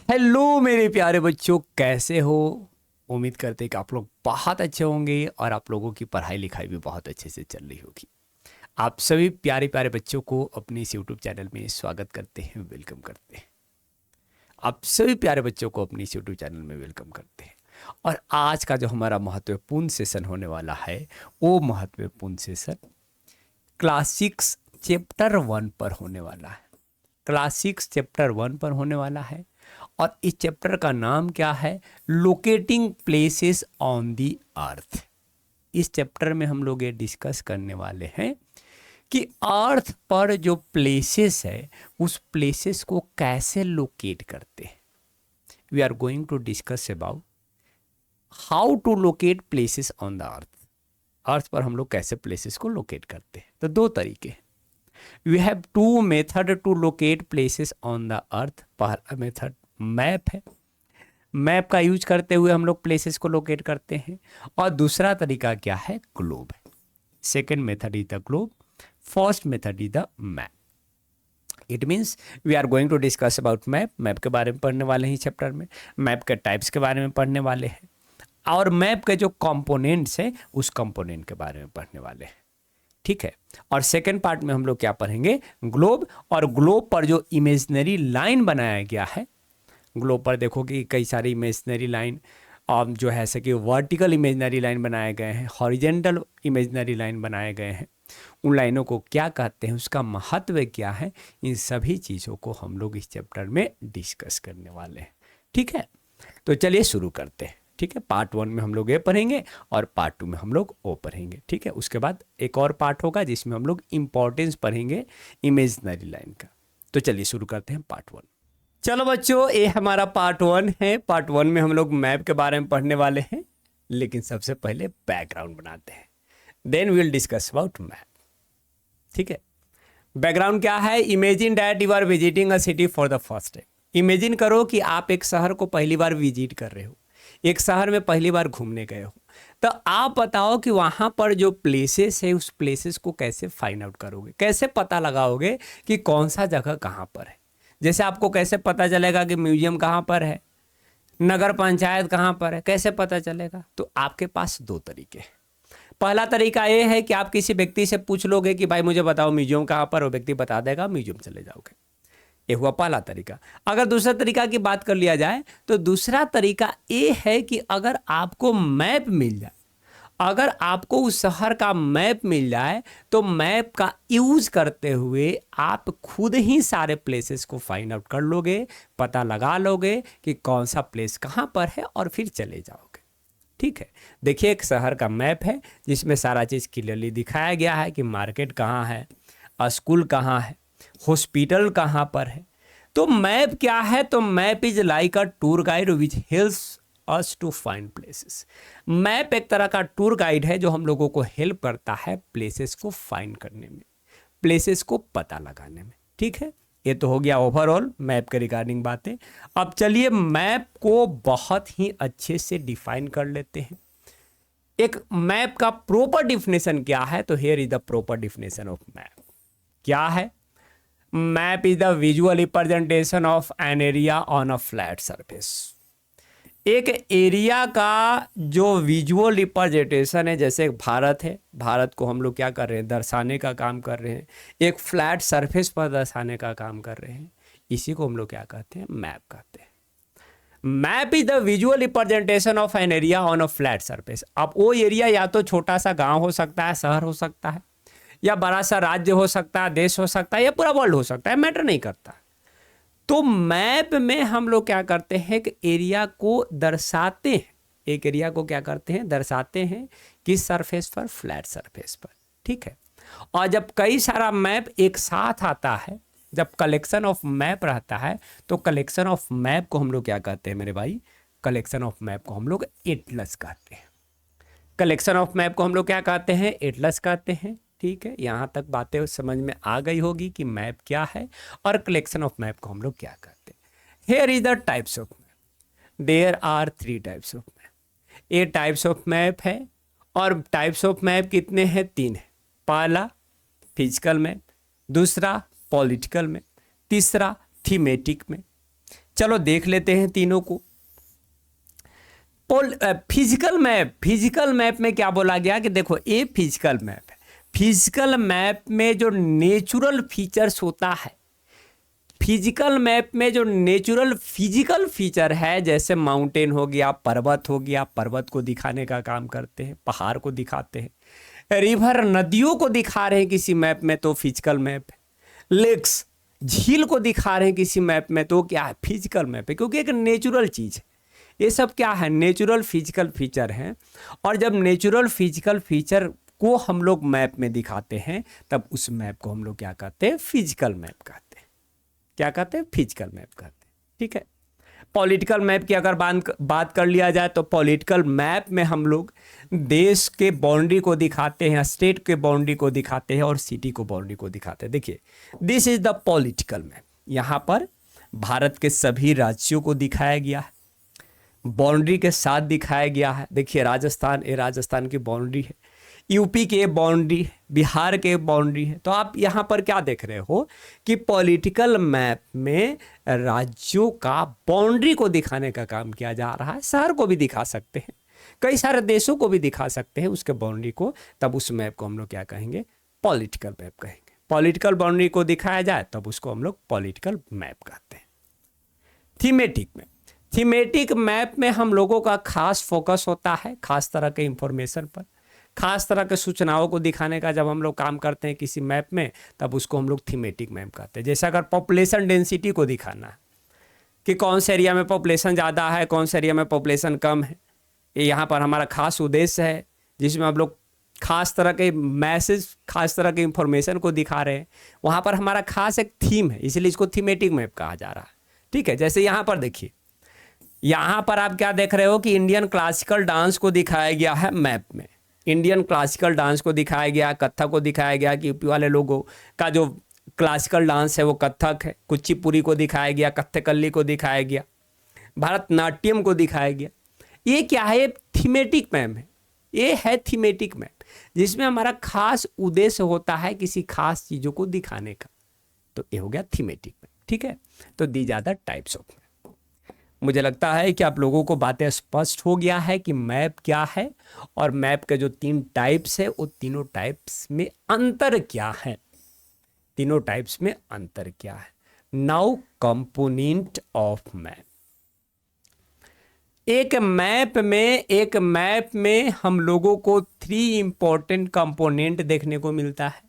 Hello मेरे प्यारे बच्चों, कैसे हो? उम्मीद करते हैं कि आप लोग बहुत अच्छे होंगे और आप लोगों की पढ़ाई लिखाई भी बहुत अच्छे से चल रही होगी। आप सभी प्यारे प्यारे बच्चों को अपने इस यूट्यूब चैनल में स्वागत करते हैं, वेलकम करते हैं। आप सभी प्यारे बच्चों को अपने इस यूट्यूब चैनल में वेलकम करते हैं। और आज का जो हमारा महत्वपूर्ण सेशन होने वाला है, वो महत्वपूर्ण सेशन क्लास 6 चैप्टर 1 पर होने वाला है। क्लास 6 चैप्टर 1 पर होने वाला है और इस चैप्टर का नाम क्या है? लोकेटिंग प्लेसेस ऑन दी अर्थ। इस चैप्टर में हम लोग ये डिस्कस करने वाले हैं कि अर्थ पर जो प्लेसेस है उस प्लेसेस को कैसे लोकेट करते हैं। We are going to discuss about how to locate places on the earth. Earth पर हम लोग कैसे प्लेसेस को लोकेट करते हैं। तो दो तरीके हैं। We have two method to locate places on the earth. पहला मेथड मैप है। मैप का यूज करते हुए हम लोग प्लेसेस को लोकेट करते हैं। और दूसरा तरीका क्या है? ग्लोब है। Second method is the globe, first method is the map. It means we are going to discuss about map. Map के बारे में पढ़ने वाले हैं चैप्टर में। मैप के टाइप्स के बारे में पढ़ने वाले हैं और मैप के जो कंपोनेंट्स हैं उस कंपोनेंट के बारे में पढ़ने वाले हैं। ठीक है। और सेकेंड पार्ट में हम लोग क्या पढ़ेंगे? ग्लोब। और ग्लोब पर जो इमेजिनरी लाइन बनाया गया है, ग्लोब पर देखो कि कई सारी इमेजिनरी लाइन और जो है ऐसे कि वर्टिकल इमेजिनरी लाइन बनाए गए हैं, हॉरिजेंटल इमेजिनरी लाइन बनाए गए हैं। उन लाइनों को क्या कहते हैं, उसका महत्व क्या है, इन सभी चीज़ों को हम लोग इस चैप्टर में डिस्कस करने वाले हैं। ठीक है, तो चलिए शुरू करते हैं। ठीक है, पार्ट 1 में हम लोग ये पढ़ेंगे और पार्ट 2 में हम लोग वो पढ़ेंगे। ठीक है, उसके बाद एक और पार्ट होगा जिसमें हम लोग इम्पोर्टेंस पढ़ेंगे इमेजिनरी लाइन का। तो चलिए शुरू करते हैं पार्ट 1। चलो बच्चों, ये हमारा पार्ट 1 है। पार्ट 1 में हम लोग मैप के बारे में पढ़ने वाले हैं, लेकिन सबसे पहले बैकग्राउंड बनाते हैं, then we will discuss about map. ठीक है, बैकग्राउंड क्या है? Imagine that you are visiting a city for the first time. Imagine करो कि आप एक शहर को पहली बार विजिट कर रहे हो, एक शहर में पहली बार घूमने गए हो। तो आप बताओ कि वहाँ पर जो प्लेसेस है उस प्लेसेस को कैसे फाइंड आउट करोगे, कैसे पता लगाओगे कि कौन सा जगह कहाँ पर है। जैसे आपको कैसे पता चलेगा कि म्यूजियम कहाँ पर है, नगर पंचायत कहाँ पर है, कैसे पता चलेगा? तो आपके पास दो तरीके हैं। पहला तरीका ये है कि आप किसी व्यक्ति से पूछ लोगे कि भाई मुझे बताओ म्यूजियम कहाँ पर, वो व्यक्ति बता देगा, म्यूजियम चले जाओगे। ये हुआ पहला तरीका। अगर दूसरा तरीका की बात कर लिया जाए तो दूसरा तरीका ये है कि अगर आपको मैप मिल जाए, अगर आपको उस शहर का मैप मिल जाए तो मैप का यूज करते हुए आप खुद ही सारे प्लेसेस को फाइंड आउट कर लोगे, पता लगा लोगे कि कौन सा प्लेस कहाँ पर है और फिर चले जाओगे। ठीक है, देखिए एक शहर का मैप है जिसमें सारा चीज़ क्लियरली दिखाया गया है कि मार्केट कहाँ है, स्कूल कहाँ है, हॉस्पिटल कहाँ पर है। तो मैप क्या है? तो map is like a tour guide which helps us to find places. Map एक तरह का टूर गाइड है जो हम लोगों को हेल्प करता है प्लेसेस को फाइंड करने में, प्लेसेस को पता लगाने में। ठीक है, ये तो हो गया ओवरऑल मैप के रिगार्डिंग बातें। अब चलिए मैप को बहुत ही अच्छे से डिफाइन कर लेते हैं। एक मैप का प्रॉपर डिफिनेशन क्या है? तो here is the proper definition of map. क्या है? Map is the visual representation of an area on a flat surface. एक एरिया का जो विजुअल रिप्रेजेंटेशन है, जैसे भारत है, भारत को हम लोग क्या कर रहे हैं? दर्शाने का काम कर रहे हैं, एक फ्लैट सरफेस पर दर्शाने का काम कर रहे हैं। इसी को हम लोग क्या कहते हैं? मैप कहते हैं। Map is the visual representation of an area on a flat surface. अब वो एरिया या तो छोटा सा गांव हो सकता है, शहर हो सकता है, या बड़ा सा राज्य हो सकता है, देश हो सकता है, या पूरा वर्ल्ड हो सकता है, मैटर नहीं करता। तो मैप में हम लोग क्या करते हैं कि एरिया को दर्शाते हैं। एक एरिया को क्या करते हैं? दर्शाते हैं। किस सरफेस पर? फ्लैट सरफेस पर। ठीक है, और जब कई सारा मैप एक साथ आता है, जब कलेक्शन ऑफ मैप रहता है, तो कलेक्शन ऑफ मैप को हम लोग क्या कहते हैं मेरे भाई? कलेक्शन ऑफ मैप को हम लोग एटलस कहते हैं। कलेक्शन ऑफ मैप को हम लोग क्या कहते हैं? एटलस कहते हैं। ठीक है, यहाँ तक बातें समझ में आ गई होगी कि मैप क्या है और कलेक्शन ऑफ मैप को हम लोग क्या कहते हैं। Here is the types of map. There are 3 types of map. ये टाइप्स ऑफ मैप है और टाइप्स ऑफ मैप कितने हैं? 3 है। पहला फिजिकल मैप, दूसरा पॉलिटिकल मैप, तीसरा थीमेटिक मैप। चलो देख लेते हैं तीनों को। फिजिकल मैप में क्या बोला गया कि देखो ये फिजिकल मैप है। फिजिकल मैप में जो नेचुरल फीचर्स होता है, फिजिकल मैप में जो नेचुरल फिजिकल फीचर है, जैसे माउंटेन हो गया, पर्वत हो गया, पर्वत को दिखाने का काम करते हैं, पहाड़ को दिखाते हैं, रिवर नदियों को दिखा रहे हैं किसी मैप में तो फिजिकल मैप है, लेक्स झील को दिखा रहे हैं किसी मैप में तो क्या है, फिजिकल मैप है, क्योंकि एक नेचुरल चीज है। ये सब क्या है, नेचुरल फिजिकल फीचर हैं। और जब नेचुरल फिजिकल फीचर को हम लोग मैप में दिखाते हैं तब उस मैप को हम लोग क्या कहते हैं, फिजिकल मैप कहते हैं। क्या कहते हैं, फिजिकल मैप कहते हैं। ठीक है। पॉलिटिकल मैप की अगर बात कर लिया जाए तो पॉलिटिकल मैप में हम लोग देश के बाउंड्री को दिखाते हैं, स्टेट के बाउंड्री को दिखाते हैं और सिटी को बाउंड्री को दिखाते हैं। देखिए, this is the political map. यहाँ पर भारत के सभी राज्यों को दिखाया गया है, बाउंड्री के साथ दिखाया गया है। देखिए राजस्थान, ये राजस्थान की बाउंड्री है, यूपी के बाउंड्री है, बिहार के बाउंड्री है। तो आप यहाँ पर क्या देख रहे हो कि पॉलिटिकल मैप में राज्यों का बाउंड्री को दिखाने का काम किया जा रहा है। शहर को भी दिखा सकते हैं, कई सारे देशों को भी दिखा सकते हैं उसके बाउंड्री को, तब उस मैप को हम लोग क्या कहेंगे, पॉलिटिकल मैप कहेंगे। पॉलिटिकल बाउंड्री को दिखाया जाए तब उसको हम लोग पॉलिटिकल मैप कहते हैं। थीमेटिक मैप, थीमेटिक मैप में हम लोगों का खास फोकस होता है खास तरह के इंफॉर्मेशन पर, खास तरह के सूचनाओं को दिखाने का। जब हम लोग काम करते हैं किसी मैप में तब उसको हम लोग थीमेटिक मैप कहते हैं। जैसे अगर पॉपुलेशन डेंसिटी को दिखाना है कि कौन से एरिया में पॉपुलेशन ज़्यादा है, कौन से एरिया में पॉपुलेशन कम है, ये यहाँ पर हमारा खास उद्देश्य है जिसमें हम लोग खास तरह के मैसेज, खास तरह के इंफॉर्मेशन को दिखा रहे हैं। वहाँ पर हमारा खास एक थीम है, इसलिए इसको थीमेटिक मैप कहा जा रहा है। ठीक है। जैसे यहाँ पर देखिए, यहाँ पर आप क्या देख रहे हो कि इंडियन क्लासिकल डांस को दिखाया गया है मैप में। इंडियन क्लासिकल डांस को दिखाया गया, कथक को दिखाया गया कि यूपी वाले लोगों का जो क्लासिकल डांस है वो कथक है। कुचिपुड़ी को दिखाया गया, कथकली को दिखाया गया, भरतनाट्यम को दिखाया गया। ये क्या है, थीमेटिक मैप है। ये है थीमेटिक मैप जिसमें हमारा खास उद्देश्य होता है किसी खास चीज़ों को दिखाने का। तो ये हो गया थीमेटिक मैप। ठीक है। तो these are the types of map. मुझे लगता है कि आप लोगों को बातें स्पष्ट हो गया है कि मैप क्या है और मैप के जो 3 टाइप्स है वो तीनों टाइप्स में अंतर क्या है, तीनों टाइप्स में अंतर क्या है। Now component of map. एक मैप में हम लोगों को 3 इंपॉर्टेंट कंपोनेंट देखने को मिलता है।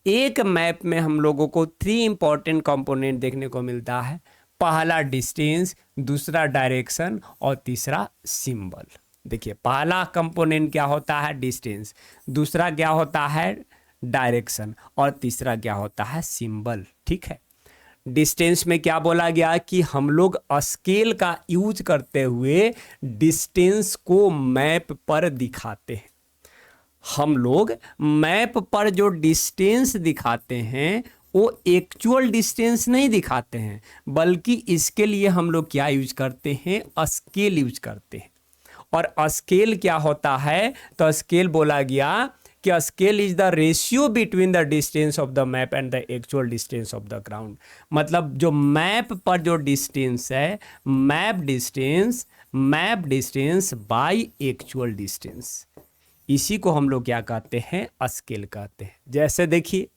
एक मैप में हम लोगों को 3 इंपॉर्टेंट कंपोनेंट देखने को मिलता है। पहला डिस्टेंस, दूसरा डायरेक्शन और तीसरा सिंबल। देखिए, पहला कंपोनेंट क्या होता है, डिस्टेंस, दूसरा क्या होता है डायरेक्शन और तीसरा क्या होता है सिंबल। ठीक है। डिस्टेंस में क्या बोला गया कि हम लोग स्केल का यूज करते हुए डिस्टेंस को मैप पर दिखाते हैं। हम लोग मैप पर जो डिस्टेंस दिखाते हैं वो एक्चुअल डिस्टेंस नहीं दिखाते हैं, बल्कि इसके लिए हम लोग क्या यूज करते हैं, स्केल यूज करते हैं। और स्केल क्या होता है, तो स्केल बोला गया कि scale is the ratio between the distance of the map and the actual distance of the ground. मतलब जो मैप पर जो डिस्टेंस है, map distance by actual distance, इसी को हम लोग क्या कहते हैं, स्केल कहते हैं। जैसे देखिए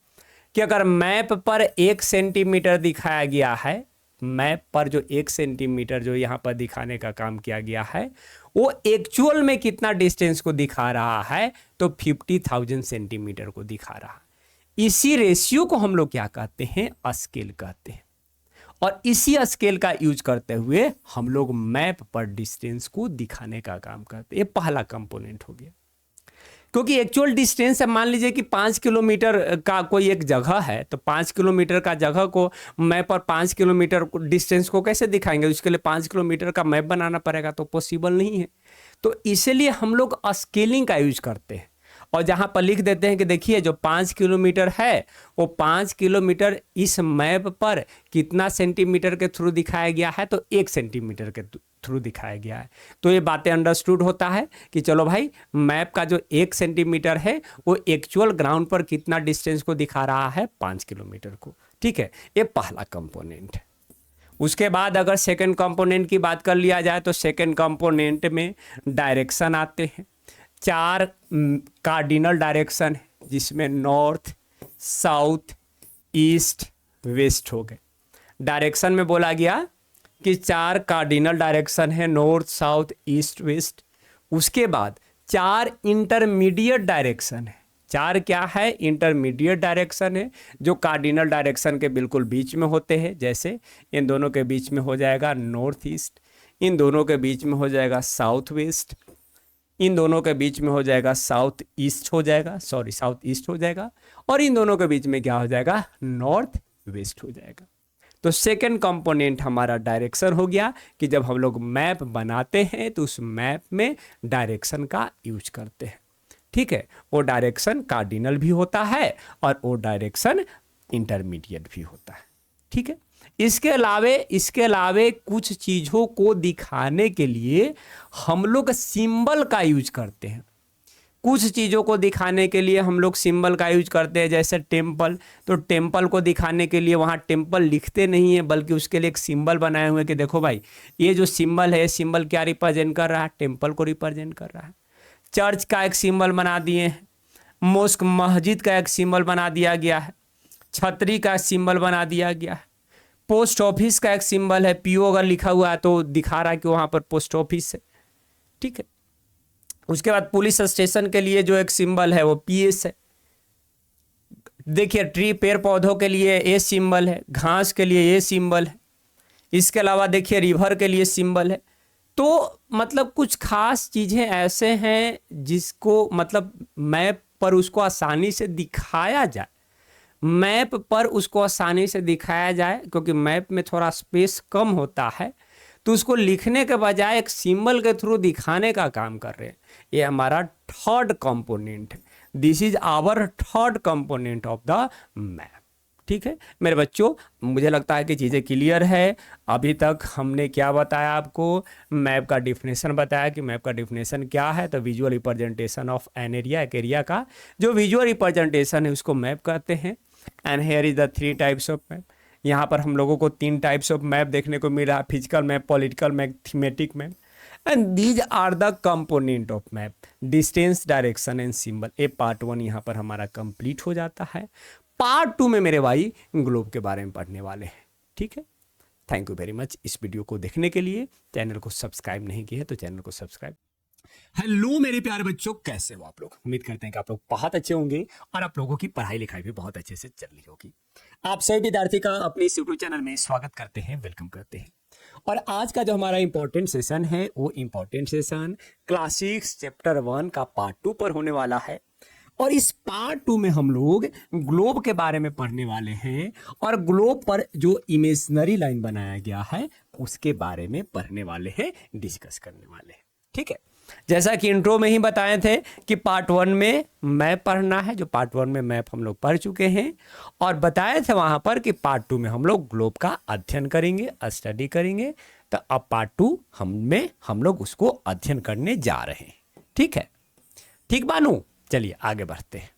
कि अगर मैप पर 1 सेंटीमीटर दिखाया गया है, मैप पर जो 1 सेंटीमीटर जो यहाँ पर दिखाने का काम किया गया है वो एक्चुअल में कितना डिस्टेंस को दिखा रहा है, तो 50,000 सेंटीमीटर को दिखा रहा है। इसी रेशियो को हम लोग क्या कहते हैं, स्केल कहते हैं। और इसी स्केल का यूज करते हुए हम लोग मैप पर डिस्टेंस को दिखाने का काम करते हैं। ये पहला कंपोनेंट हो गया। क्योंकि एक्चुअल डिस्टेंस है, मान लीजिए कि 5 किलोमीटर का कोई एक जगह है, तो 5 किलोमीटर का जगह को मैप पर 5 किलोमीटर डिस्टेंस को कैसे दिखाएंगे, उसके लिए 5 किलोमीटर का मैप बनाना पड़ेगा, तो पॉसिबल नहीं है। तो इसलिए हम लोग स्केलिंग का यूज करते हैं और जहाँ पर लिख देते हैं कि देखिए जो 5 किलोमीटर है वो 5 किलोमीटर इस मैप पर कितना सेंटीमीटर के थ्रू दिखाया गया है, तो 1 सेंटीमीटर के थ्रू दिखाया गया है। तो ये बातें अंडरस्टूड होता है कि चलो भाई मैप का जो 1 सेंटीमीटर है वो एक्चुअल ग्राउंड पर कितना डिस्टेंस को दिखा रहा है, 5 किलोमीटर को। ठीक है। ये पहला कंपोनेंट है। उसके बाद अगर सेकंड कंपोनेंट की बात कर लिया जाए तो सेकंड कंपोनेंट में डायरेक्शन आते हैं। 4 कार्डिनल डायरेक्शन है, जिसमें नॉर्थ, साउथ, ईस्ट, वेस्ट हो गए। डायरेक्शन में बोला गया कि 4 कार्डिनल डायरेक्शन है, नॉर्थ, साउथ, ईस्ट, वेस्ट। उसके बाद 4 इंटरमीडिएट डायरेक्शन है। 4 क्या है? इंटरमीडिएट डायरेक्शन है, जो कार्डिनल डायरेक्शन के बिल्कुल बीच में होते हैं। जैसे इन दोनों के बीच में हो जाएगा नॉर्थ ईस्ट, इन दोनों के बीच में हो जाएगा साउथ वेस्ट, इन दोनों के बीच में हो जाएगा साउथ ईस्ट हो जाएगा, साउथ ईस्ट हो जाएगा, और इन दोनों के बीच में क्या हो जाएगा? नॉर्थ वेस्ट हो जाएगा। तो सेकंड कंपोनेंट हमारा डायरेक्शन हो गया कि जब हम लोग मैप बनाते हैं तो उस मैप में डायरेक्शन का यूज करते हैं। ठीक है, वो डायरेक्शन कार्डिनल भी होता है और वो डायरेक्शन इंटरमीडिएट भी होता है। ठीक है, इसके अलावे कुछ चीज़ों को दिखाने के लिए हम लोग सिंबल का यूज करते हैं। कुछ चीज़ों को दिखाने के लिए हम लोग सिंबल का यूज करते हैं, जैसे टेम्पल। तो टेम्पल को दिखाने के लिए वहाँ टेम्पल लिखते नहीं है, बल्कि उसके लिए एक सिंबल बनाए हुए कि देखो भाई, ये जो सिंबल है, सिंबल क्या रिप्रेजेंट कर रहा है? टेम्पल को रिप्रेजेंट कर रहा है। चर्च का एक सिंबल बना दिए हैं, मोस्क मस्जिद का एक सिंबल बना दिया गया है, छतरी का सिंबल बना दिया गया है, पोस्ट ऑफिस का एक सिंबल है, पीओ अगर लिखा हुआ है तो दिखा रहा है कि वहाँ पर पोस्ट ऑफिस है। ठीक है, उसके बाद पुलिस स्टेशन के लिए जो एक सिंबल है वो पीएस है। देखिए, ट्री पेड़ पौधों के लिए ये सिंबल है, घास के लिए ये सिंबल है। इसके अलावा देखिए रिवर के लिए सिंबल है। तो मतलब कुछ खास चीज़ें ऐसे हैं जिसको मतलब मैप पर उसको आसानी से दिखाया जाए, मैप पर उसको आसानी से दिखाया जाए, क्योंकि मैप में थोड़ा स्पेस कम होता है, तो उसको लिखने के बजाय एक सिंबल के थ्रू दिखाने का काम कर रहे हैं। ये हमारा थर्ड कंपोनेंट है। This is our third component of the map. ठीक है मेरे बच्चों, मुझे लगता है कि चीज़ें क्लियर है। अभी तक हमने क्या बताया आपको? मैप का डिफिनेशन बताया कि मैप का डिफिनेशन क्या है। तो visual representation of an area, एक एरिया का जो विजुअल रिप्रेजेंटेशन है उसको मैप कहते हैं। And hair is the 3 types of map. यहाँ पर हम लोगों को 3 टाइप्स ऑफ मैप देखने को मिला: physical map, political map, thematic map. And these are the component of map: distance, direction and symbol. ये पार्ट 1 यहाँ पर हमारा कंप्लीट हो जाता है। पार्ट 2 में मेरे भाई ग्लोब के बारे में पढ़ने वाले हैं। ठीक है, थैंक यू वेरी मच इस वीडियो को देखने के लिए। चैनल को सब्सक्राइब नहीं किया है तो चैनल को सब्सक्राइब। हेलो मेरे प्यारे बच्चों, कैसे हो आप लोग? उम्मीद करते हैं कि आप लोग बहुत अच्छे होंगे और आप लोगों की पढ़ाई लिखाई भी बहुत अच्छे से चल रही होगी। आप सभी विद्यार्थी का अपने इस यूट्यूब चैनल में स्वागत करते हैं, वेलकम करते हैं। और आज का जो हमारा इंपॉर्टेंट सेशन है वो इंपॉर्टेंट सेशन क्लास 6 चैप्टर 1 का पार्ट 2 पर होने वाला है। और इस पार्ट 2 में हम लोग ग्लोब के बारे में पढ़ने वाले हैं और ग्लोब पर जो इमेजिनरी लाइन बनाया गया है उसके बारे में पढ़ने वाले हैं, डिस्कस करने वाले हैं। ठीक है, जैसा कि इंट्रो में ही बताए थे कि पार्ट 1 में मैप पढ़ना है, जो पार्ट 1 में मैप हम लोग पढ़ चुके हैं, और बताए थे वहां पर कि पार्ट 2 में हम लोग ग्लोब का अध्ययन करेंगे, स्टडी करेंगे। तो अब पार्ट 2 हम लोग उसको अध्ययन करने जा रहे हैं। ठीक है, ठीक बानू, चलिए आगे बढ़ते हैं।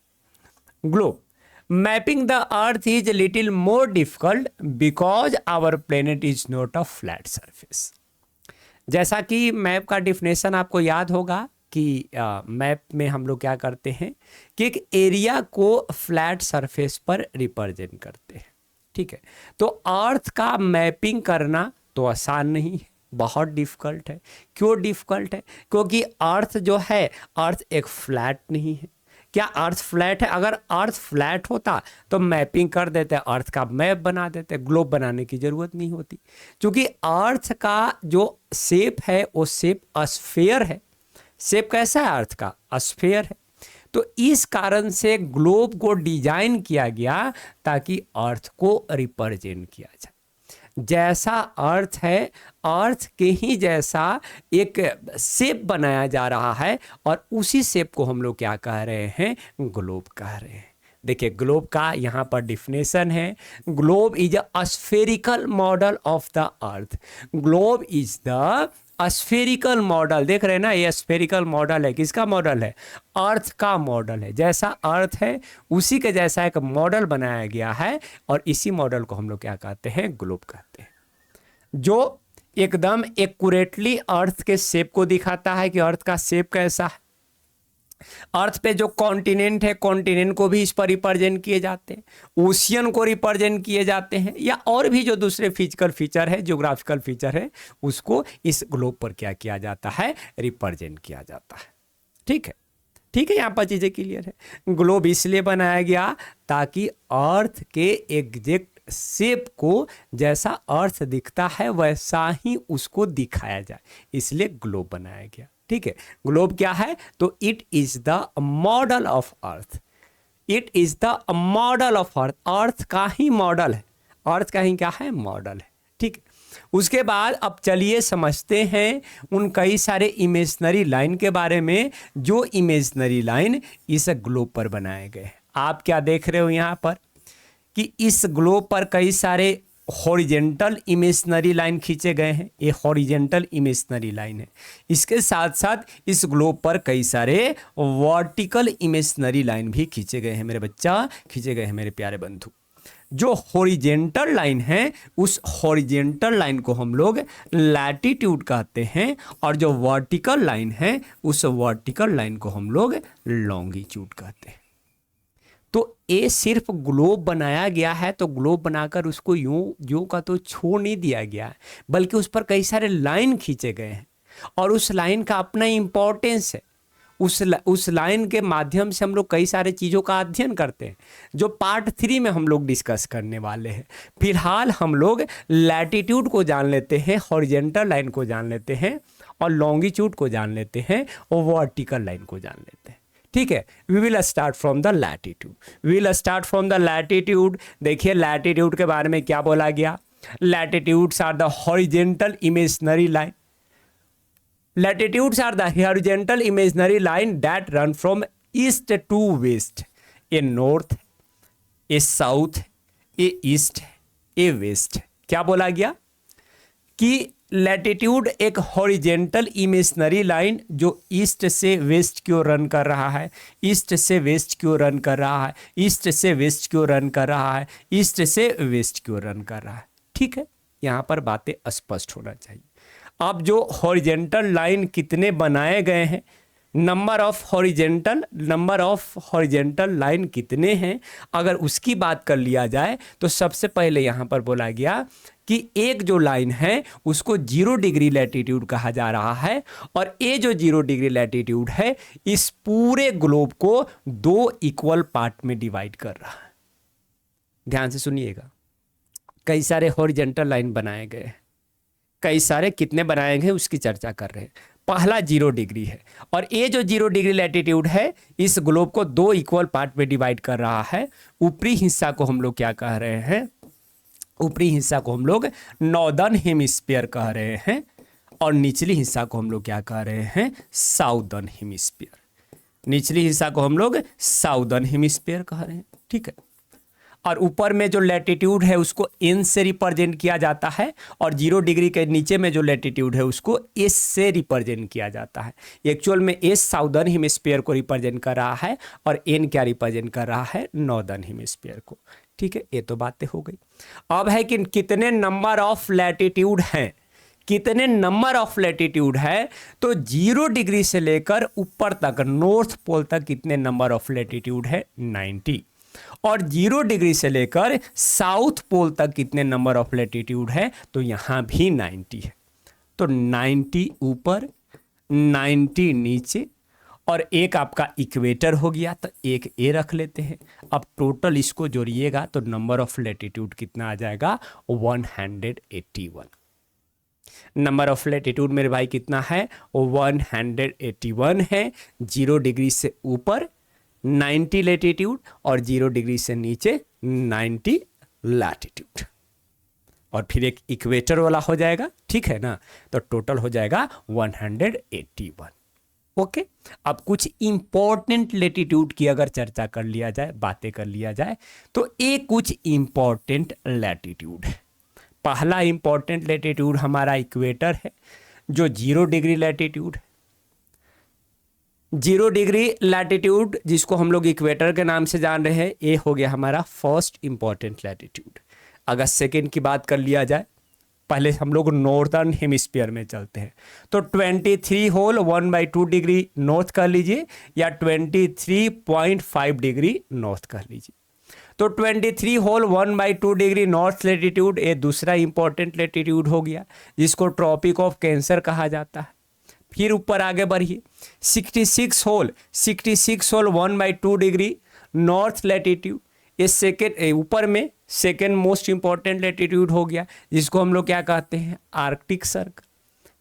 Globe mapping the earth is little more difficult because our planet is not a flat surface. जैसा कि मैप का डिफिनेशन आपको याद होगा कि मैप में हम लोग क्या करते हैं कि एक एरिया को फ्लैट सरफेस पर रिप्रेजेंट करते हैं। ठीक है, तो अर्थ का मैपिंग करना तो आसान नहीं है, बहुत डिफिकल्ट है। क्यों डिफिकल्ट है? क्योंकि अर्थ जो है, अर्थ एक फ्लैट नहीं है। क्या अर्थ फ्लैट है? अगर अर्थ फ्लैट होता तो मैपिंग कर देते, अर्थ का मैप बना देते, ग्लोब बनाने की जरूरत नहीं होती। क्योंकि अर्थ का जो शेप है वो शेप स्फेयर है। शेप कैसा है अर्थ का? स्फेयर है। तो इस कारण से ग्लोब को डिजाइन किया गया ताकि अर्थ को रिप्रेजेंट किया जाए। जैसा अर्थ है, अर्थ के ही जैसा एक शेप बनाया जा रहा है और उसी शेप को हम लोग क्या कह रहे हैं? ग्लोब कह रहे हैं। देखिए, ग्लोब का यहाँ पर डिफिनेशन है, globe is a spherical model of the earth. Globe is the spherical model. देख रहे हैं ना, ये स्फेरिकल मॉडल है। किसका मॉडल है? अर्थ का मॉडल है। जैसा अर्थ है उसी के जैसा एक मॉडल बनाया गया है और इसी मॉडल को हम लोग क्या कहते हैं? ग्लोब कहते हैं। जो एकदम एक्यूरेटली अर्थ के शेप को दिखाता है कि अर्थ का शेप कैसा है। अर्थ पे जो कॉन्टिनेंट है, कॉन्टिनेंट को भी इस पर रिप्रेजेंट किए जाते हैं, ओशियन को रिप्रेजेंट किए जाते हैं, या और भी जो दूसरे फिजिकल फीचर है, ज्योग्राफिकल फीचर है, उसको इस ग्लोब पर क्या किया जाता है, रिप्रेजेंट किया जाता है। ठीक है, ठीक है, यहाँ पर चीजें क्लियर है। ग्लोब इसलिए बनाया गया ताकि अर्थ के एग्जैक्ट शेप को, जैसा अर्थ दिखता है वैसा ही उसको दिखाया जाए, इसलिए ग्लोब बनाया गया। ठीक है, ग्लोब क्या है, तो it is the model of earth, it is the model of earth, earth का ही मॉडल है, अर्थ का ही क्या है, मॉडल है। ठीक है, उसके बाद अब चलिए समझते हैं उन कई सारे इमेजनरी लाइन के बारे में, जो इमेजनरी लाइन इस ग्लोब पर बनाए गए। आप क्या देख रहे हो यहाँ पर कि इस ग्लोब पर कई सारे हॉरिजेंटल इमेजनरी लाइन खींचे गए हैं, ये हॉरिजेंटल इमेजनरी लाइन है। इसके साथ साथ इस ग्लोब पर कई सारे वर्टिकल इमेजनरी लाइन भी खींचे गए हैं मेरे बच्चा, खींचे गए हैं मेरे प्यारे बंधु। जो हॉरिजेंटल लाइन है, उस हॉरिजेंटल लाइन को हम लोग लैटिट्यूड कहते हैं, और जो वर्टिकल लाइन है, उस वर्टिकल लाइन को हम लोग लॉन्गिट्यूड कहते हैं। तो ये सिर्फ ग्लोब बनाया गया है, तो ग्लोब बनाकर उसको यूं का तो छोड़ नहीं दिया गया है, बल्कि उस पर कई सारे लाइन खींचे गए हैं, और उस लाइन का अपना इम्पोर्टेंस है। उस लाइन के माध्यम से हम लोग कई सारे चीज़ों का अध्ययन करते हैं, जो पार्ट 3 में हम लोग डिस्कस करने वाले हैं। फिलहाल हम लोग लैटिट्यूड को जान लेते हैं, हॉरिजेंटल लाइन को जान लेते हैं, और लॉन्गिट्यूड को जान लेते हैं, और वर्टिकल लाइन को जान लेते हैं। ठीक है, we will start from the latitude, we will start from the latitude. देखिए लैटिट्यूड के बारे में क्या बोला गया, latitudes are the horizontal imaginary line, latitudes are the horizontal imaginary line that run from east to west, a north, a south, a east, a west। क्या बोला गया कि लैटिट्यूड एक हॉरिजेंटल इमेजनरी लाइन जो ईस्ट से waste की ओर run कर रहा है, ईस्ट से वेस्ट की ओर रन कर रहा है, ईस्ट से वेस्ट की ओर रन कर रहा है, ईस्ट से वेस्ट की ओर रन कर रहा है। ठीक है, यहाँ पर बातें स्पष्ट होना चाहिए। अब जो हॉरिजेंटल लाइन कितने बनाए गए हैं, नंबर ऑफ हॉरिजेंटल लाइन कितने हैं, अगर उसकी बात कर लिया जाए तो सबसे पहले यहाँ पर बोला गया कि एक जो लाइन है उसको 0 डिग्री लैटिट्यूड कहा जा रहा है, और ये जो 0 डिग्री लैटिट्यूड है इस पूरे ग्लोब को 2 इक्वल पार्ट में डिवाइड कर रहा है। ध्यान से सुनिएगा, कई सारे हॉरिजेंटल लाइन बनाए गए हैं, कई सारे कितने बनाए गए उसकी चर्चा कर रहे हैं। पहला 0 डिग्री है, और ये जो 0 डिग्री लैटिट्यूड है इस ग्लोब को 2 इक्वल पार्ट में डिवाइड कर रहा है। ऊपरी हिस्सा को हम लोग क्या कह रहे हैं, ऊपरी हिस्सा को हम लोग नॉर्दर्न हेमिस्फीयर कह रहे हैं, और निचली हिस्सा को हम लोग क्या कह रहे हैं, साउदर्न हेमिस्फीयर। निचली हिस्सा को हम लोग साउदर्न हेमिस्फीयर कह रहे हैं। ठीक है, और ऊपर में जो लैटिट्यूड है उसको एन से रिप्रेजेंट किया जाता है, और 0 डिग्री के नीचे में जो लैटिट्यूड है उसको एस से रिप्रेजेंट किया जाता है। एक्चुअल में एस साउदर्न हेमिस्फीयर को रिप्रेजेंट कर रहा है, और एन क्या रिप्रेजेंट कर रहा है, नॉर्दर्न हेमिस्फीयर को। ठीक है, ये तो बातें हो गई। अब है कि कितने नंबर ऑफ लैटिट्यूड हैं, कितने नंबर ऑफ लैटिट्यूड है, तो 0 डिग्री से लेकर ऊपर तक नॉर्थ पोल तक कितने नंबर ऑफ लैटिट्यूड है, 90, और 0 डिग्री से लेकर साउथ पोल तक कितने नंबर ऑफ लैटिट्यूड है, तो यहां भी 90 है। तो 90 ऊपर, 90 नीचे, और एक आपका इक्वेटर हो गया, तो एक ए रख लेते हैं। अब टोटल इसको जोड़िएगा तो नंबर ऑफ लैटिट्यूड कितना आ जाएगा, 181। नंबर ऑफ लैटिट्यूड मेरे भाई कितना है, 181 है। 0 डिग्री से ऊपर 90 लैटिट्यूड, और 0 डिग्री से नीचे 90 लैटिट्यूड, और फिर एक इक्वेटर वाला हो जाएगा। ठीक है ना, तो टोटल हो जाएगा 181। ओके, अब कुछ इंपॉर्टेंट लैटिट्यूड की अगर चर्चा कर लिया जाए, बातें कर लिया जाए, तो ये कुछ इंपॉर्टेंट लैटिट्यूड है। पहला इंपॉर्टेंट लैटिट्यूड हमारा इक्वेटर है, जो 0 डिग्री लैटिट्यूड है। 0 डिग्री लैटिट्यूड जिसको हम लोग इक्वेटर के नाम से जान रहे हैं, ये हो गया हमारा फर्स्ट इंपॉर्टेंट लैटिट्यूड। अगर सेकेंड की बात कर लिया जाए पहले हम लोग नॉर्दर्न हेमिस्फीयर में चलते हैं, तो 23 होल 1/2 डिग्री नॉर्थ कर लीजिए या 23.5 डिग्री नॉर्थ कर लीजिए। तो 23 होल 1/2 डिग्री नॉर्थ लेटीट्यूड ये दूसरा इंपॉर्टेंट लेटीट्यूड हो गया, जिसको ट्रॉपिक ऑफ कैंसर कहा जाता है। फिर ऊपर आगे बढ़िए, 66 होल 1/2 डिग्री नॉर्थ लेटीट्यूड, ये सेकेंड ऊपर में सेकेंड मोस्ट इंपॉर्टेंट लेटीट्यूड हो गया, जिसको हम लोग क्या कहते हैं, आर्कटिक सर्कल।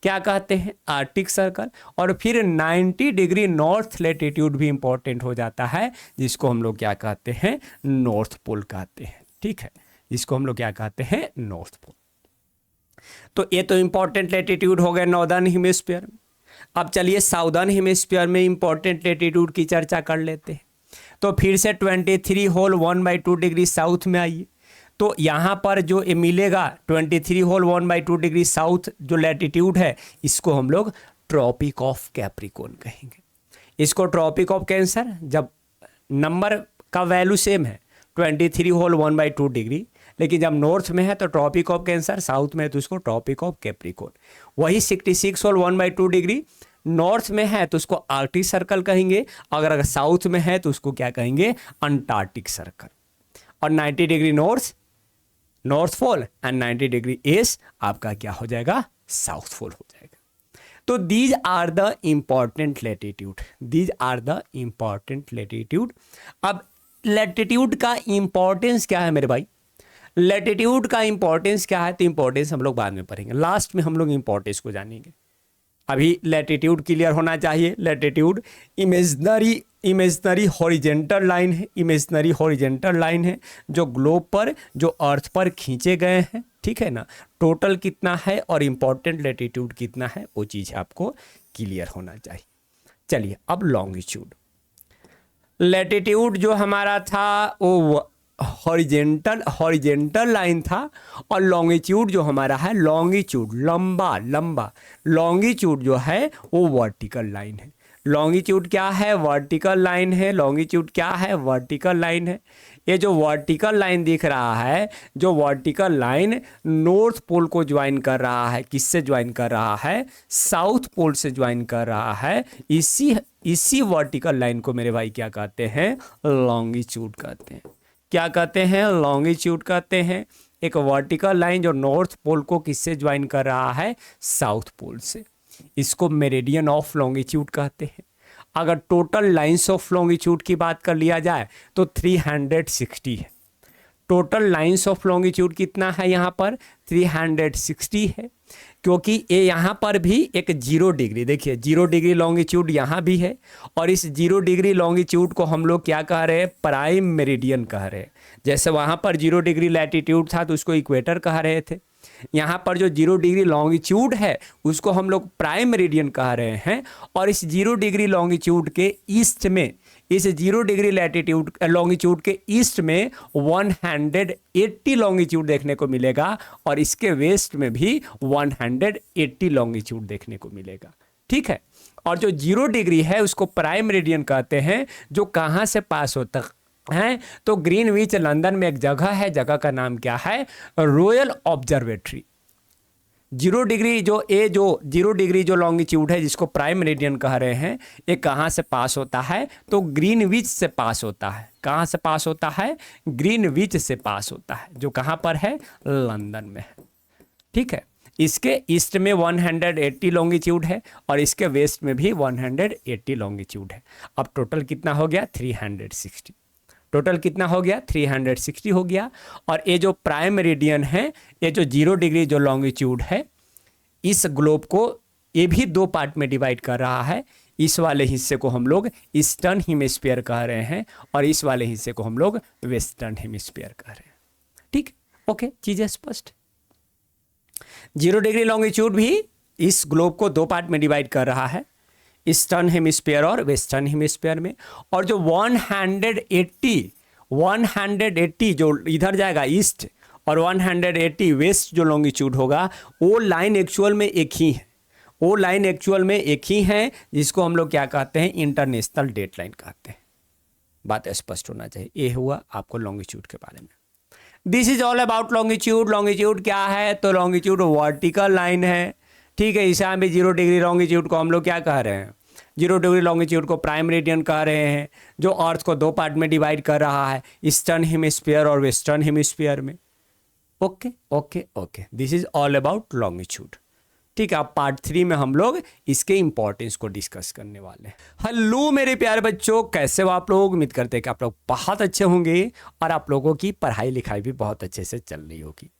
क्या कहते हैं, आर्कटिक सर्कल। और फिर 90 डिग्री नॉर्थ लेटीट्यूड भी इंपॉर्टेंट हो जाता है, जिसको हम लोग क्या कहते हैं, नॉर्थ पोल कहते हैं। ठीक है, जिसको हम लोग क्या कहते हैं, नॉर्थ पोल। तो ये तो इंपॉर्टेंट लेटीट्यूड हो गए नॉर्दर्न हेमिस्फीयर में। अब चलिए साउदर्न हेमिस्फीयर में इंपॉर्टेंट लेटीट्यूड की चर्चा कर लेते हैं। तो फिर से 23 होल 1/2 डिग्री साउथ में आइए। तो यहाँ पर जो ये मिलेगा 23 होल 1/2 डिग्री साउथ जो लैटिट्यूड है, इसको हम लोग ट्रॉपिक ऑफ कैप्रिकॉर्न कहेंगे। इसको ट्रॉपिक ऑफ कैंसर, जब नंबर का वैल्यू सेम है 23 होल 1/2 डिग्री, लेकिन जब नॉर्थ में है तो ट्रॉपिक ऑफ कैंसर, साउथ में है तो उसको ट्रॉपिक ऑफ कैप्रिकॉर्न। वही 66 होल 1/2 डिग्री नॉर्थ में है तो उसको आर्कटिक सर्कल कहेंगे, अगर साउथ में है तो उसको क्या कहेंगे, अंटार्कटिक सर्कल। और 90 degree north pole and 90 degree east आपका क्या हो जाएगा, साउथ पोल हो जाएगा। तो these are the important latitude, these are the important latitude. अब लेटीट्यूड का इंपॉर्टेंस क्या है मेरे भाई, लेटीट्यूड का इंपॉर्टेंस क्या है, तो इंपॉर्टेंस हम लोग बाद में पढ़ेंगे, लास्ट में हम लोग इंपॉर्टेंस को जानेंगे। अभी लेटीट्यूड क्लियर होना चाहिए। लेटीट्यूड इमेजनरी हॉरिजेंटल लाइन है, इमेजनरी हॉरिजेंटल लाइन है जो ग्लोब पर, जो अर्थ पर खींचे गए हैं। ठीक है ना, टोटल कितना है और इम्पॉर्टेंट लेटीट्यूड कितना है, वो चीज़ आपको क्लियर होना चाहिए। चलिए अब लॉन्गिट्यूड, लेटीट्यूड जो हमारा था वो हॉरिजेंटल लाइन था, और लॉन्गिट्यूड जो हमारा है, लॉन्गिट्यूड लंबा, लॉन्गिट्यूड जो है वो वर्टिकल लाइन है। लॉन्गिट्यूड क्या है, वर्टिकल लाइन है। लॉन्गिट्यूड क्या है, वर्टिकल लाइन है। ये जो वर्टिकल लाइन दिख रहा है, जो वर्टिकल लाइन नॉर्थ पोल को ज्वाइन कर रहा है, किससे ज्वाइन कर रहा है, साउथ पोल से ज्वाइन कर रहा है। इसी वर्टिकल लाइन को मेरे भाई क्या कहते हैं, लॉन्गिट्यूड कहते हैं। क्या कहते हैं, लॉन्गिट्यूड कहते हैं। एक वर्टिकल लाइन जो नॉर्थ पोल को किससे ज्वाइन कर रहा है, साउथ पोल से, इसको मेरिडियन ऑफ लॉन्गिट्यूड कहते हैं। अगर टोटल लाइंस ऑफ लॉन्गिट्यूड की बात कर लिया जाए तो 360 है। टोटल लाइंस ऑफ लॉन्गिट्यूड कितना है, यहाँ पर 360 है, क्योंकि ये यहाँ पर भी एक 0 डिग्री, देखिए 0 डिग्री लॉन्गिट्यूड यहाँ भी है, और इस 0 डिग्री लॉन्गिट्यूड को हम लोग क्या कह रहे हैं, प्राइम मेरिडियन कह रहे हैं। जैसे वहाँ पर 0 डिग्री लैटिट्यूड था तो उसको इक्वेटर कह रहे थे, यहाँ पर जो 0 डिग्री लॉन्गिट्यूड है उसको हम लोग प्राइम मेरिडियन कह रहे हैं। और इस 0 डिग्री लॉन्गिट्यूड के ईस्ट में, इस 0 डिग्री लैटिट्यूड लॉन्गिट्यूड के ईस्ट में 180 लॉन्गिट्यूड देखने को मिलेगा, और इसके वेस्ट में भी 180 लॉन्गिट्यूड देखने को मिलेगा। ठीक है, और जो 0 डिग्री है उसको प्राइम मेरिडियन कहते हैं, जो कहाँ से पास होता है, तो ग्रीनविच लंदन में एक जगह है, जगह का नाम क्या है, रॉयल ऑब्जर्वेटरी। 0 डिग्री जो 0 डिग्री जो लॉन्गिट्यूड है जिसको प्राइम मेरिडियन कह रहे हैं, ये कहाँ से पास होता है, तो ग्रीनविच से पास होता है। कहाँ से पास होता है, ग्रीनविच से पास होता है, जो कहाँ पर है, लंदन में है। ठीक है, इसके ईस्ट में 180 लॉन्गिट्यूड है और इसके वेस्ट में भी 180 लॉन्गिट्यूड है। अब टोटल कितना हो गया, 360। टोटल कितना हो गया, 360 हो गया। और ये जो प्राइम मेरिडियन है, ये जो 0 डिग्री जो लॉन्गिट्यूड है, इस ग्लोब को ये भी 2 पार्ट में डिवाइड कर रहा है। इस वाले हिस्से को हम लोग ईस्टर्न हेमिस्फीयर कह रहे हैं, और इस वाले हिस्से को हम लोग वेस्टर्न हेमिस्फीयर कह रहे हैं। ठीक, ओके, चीजें स्पष्ट। 0 डिग्री लॉन्गिट्यूड भी इस ग्लोब को 2 पार्ट में डिवाइड कर रहा है, ईस्टर्न हेमिस्फीयर और वेस्टर्न हेमिस्फीयर में। और जो 180 जो इधर जाएगा ईस्ट, और 180 वेस्ट जो लॉन्गिट्यूड होगा, वो लाइन एक्चुअल में एक ही है, वो लाइन एक्चुअल में एक ही है, जिसको हम लोग क्या कहते हैं, इंटरनेशनल डेट लाइन कहते हैं। बात स्पष्ट होना चाहिए। ये हुआ आपको लॉन्गिट्यूड के बारे में। This is all about longitude. Longitude क्या है? तो लॉन्गिट्यूड वर्टिकल लाइन है, ठीक है। इसे यहाँ पे 0 डिग्री लॉन्गिट्यूड को हम लोग क्या कह रहे हैं? 0 डिग्री लॉन्गिट्यूड को प्राइम मेरिडियन कह रहे हैं, जो अर्थ को 2 पार्ट में डिवाइड कर रहा है, ईस्टर्न हेमिस्फीयर और वेस्टर्न हेमिस्फीयर में। Okay okay okay, this is all about longitude, ठीक है। अब पार्ट 3 में हम लोग इसके इंपॉर्टेंस को डिस्कस करने वाले हैं। हेलो मेरे प्यारे बच्चों, कैसे हो आप लोग? उम्मीद करते हैं कि आप लोग बहुत अच्छे होंगे और आप लोगों की पढ़ाई लिखाई भी बहुत अच्छे से चल रही होगी।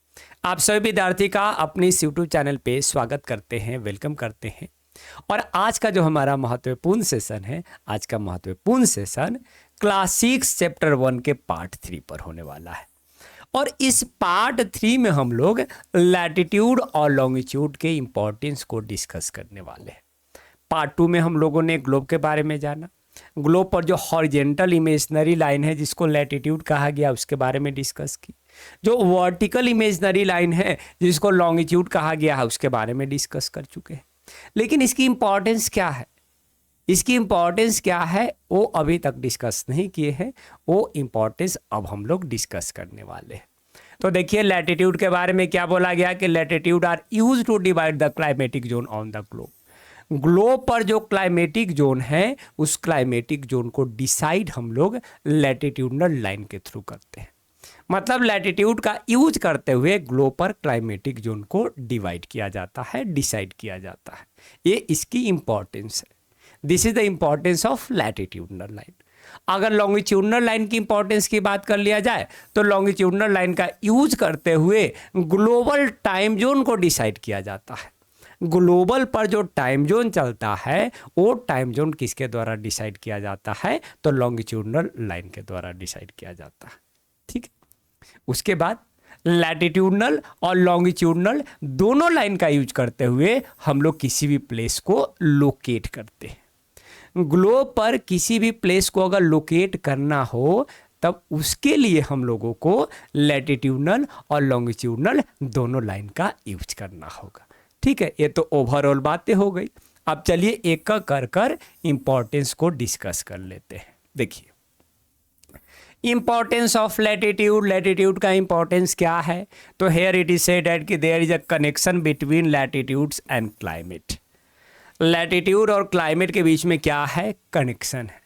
आप सभी विद्यार्थी का अपने इस यूट्यूब चैनल पे स्वागत करते हैं, वेलकम करते हैं। और आज का जो हमारा महत्वपूर्ण सेशन है, आज का महत्वपूर्ण सेशन क्लास 6 चैप्टर 1 के पार्ट 3 पर होने वाला है। और इस पार्ट 3 में हम लोग लैटिट्यूड और लॉन्गिट्यूड के इंपॉर्टेंस को डिस्कस करने वाले हैं। पार्ट 2 में हम लोगों ने ग्लोब के बारे में जाना, ग्लोब पर जो हॉरिजेंटल इमेजिनरी लाइन है जिसको लैटिट्यूड कहा गया उसके बारे में डिस्कस की, जो वर्टिकल इमेजिनरी लाइन है जिसको लॉन्गिट्यूड कहा गया है उसके बारे में डिस्कस कर चुके हैं। लेकिन इसकी इंपॉर्टेंस क्या है, इसकी इंपॉर्टेंस क्या है वो अभी तक डिस्कस नहीं किए हैं, वो इंपॉर्टेंस अब हम लोग डिस्कस करने वाले हैं। तो देखिए लैटिट्यूड के बारे में क्या बोला गया कि latitude are used to divide the climatic zone on the globe. Globe पर जो क्लाइमेटिक जोन है उस क्लाइमेटिक जोन को डिसाइड हम लोग लैटिट्यूडनल लाइन के थ्रू करते हैं। मतलब लैटिट्यूड का यूज करते हुए ग्लोब पर क्लाइमेटिक जोन को डिवाइड किया जाता है, डिसाइड किया जाता है। ये इसकी इंपॉर्टेंस है। This is the importance of latitudinal line. अगर लॉन्गिट्यूडनल लाइन की इंपॉर्टेंस की बात कर लिया जाए तो लॉन्गिट्यूडनल लाइन का यूज करते हुए ग्लोबल टाइम जोन को डिसाइड किया जाता है। ग्लोबल पर जो टाइम जोन चलता है वो टाइम जोन किसके द्वारा डिसाइड किया जाता है? तो लॉन्गिट्यूडनल लाइन के द्वारा डिसाइड किया जाता है, ठीक है। उसके बाद लैटिट्यूडनल और लॉन्गिट्यूडनल दोनों लाइन का यूज करते हुए हम लोग किसी भी प्लेस को लोकेट करते हैं। ग्लोब पर किसी भी प्लेस को अगर लोकेट करना हो तब उसके लिए हम लोगों को लैटिट्यूडनल और लॉन्गिट्यूडनल दोनों लाइन का यूज करना होगा, ठीक है। ये तो ओवरऑल बातें हो गई। अब चलिए एक एक कर कर इंपॉर्टेंस को डिस्कस कर लेते हैं। देखिए इंपॉर्टेंस ऑफ लैटिट्यूड, लैटिट्यूड का इंपॉर्टेंस क्या है? तो here it is said that कि there is a connection between latitudes and climate. Latitude और क्लाइमेट के बीच में क्या है? कनेक्शन है।